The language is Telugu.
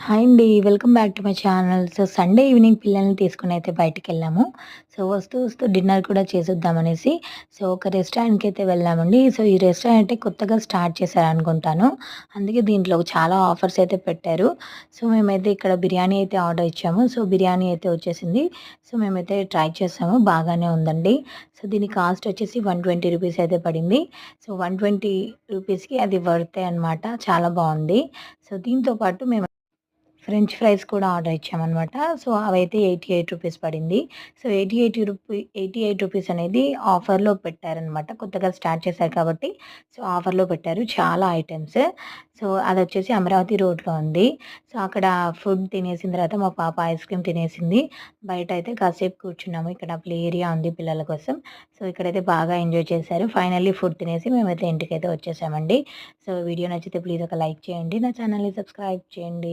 హాయ్ అండి. Welcome back to my channel. So, Sunday evening పిల్లల్ని తీసుకొనైతే బయటికెళ్ళాము. సో, వస్తూ డిన్నర్ కూడా చేసొద్దామనేసి ఒక రెస్టారెంట్‌కైతే వెళ్ళామండి. సో, ఈ రెస్టారెంటే కొత్తగా స్టార్ట్ చేశారనుకుంటాను. అందుకే దీంట్లో చాలా ఆఫర్స్ అయితే పెట్టారు. సో, మేమైతే ఇక్కడ బిర్యానీ అయితే ఆర్డర్ ఇచ్చాము. సో, బిర్యానీ అయితే వచ్చేసింది. సో, మేమైతే ట్రై చేసాము. బాగానే ఉందండి. సో, దీని కాస్ట్ వచ్చేసి 120 రూపీస్ అయితే పడింది. సో, 120 రూపీస్‌కి అది వర్తే అనమాట. చాలా బావుంది. సో, దీంతో పాటు మేము ఫ్రెంచ్ ఫ్రైస్ కూడా ఆర్డర్ ఇచ్చామనమాట. సో, అవైతే 88 రూపీస్ పడింది. సో, 88 రూపీస్ అనేది ఆఫర్‌లో పెట్టారనమాట. కొత్తగా స్టార్ట్ చేశారు కాబట్టి, సో, ఆఫర్‌లో పెట్టారు. చాలా ఐటెమ్స్. సో, అదొచ్చేసి అమరావతి రోడ్‌లో ఉంది. సో, అక్కడ ఫుడ్ తినేసిన తర్వాత మా పాప ఐస్ క్రీమ్ తినేసింది. బయటైతే కాసేపు కూర్చున్నాము. ఇక్కడ ప్లే ఏరియా ఉంది పిల్లల కోసం. సో, ఇక్కడైతే బాగా ఎంజాయ్ చేశారు. ఫైనల్లీ ఫుడ్ తినేసి మేమైతే ఇంటికైతే వచ్చేసామండి. సో, వీడియో నచ్చితే ప్లీజ్ ఒక లైక్ చేయండి. నా ఛానల్‌ని సబ్స్క్రైబ్ చేయండి.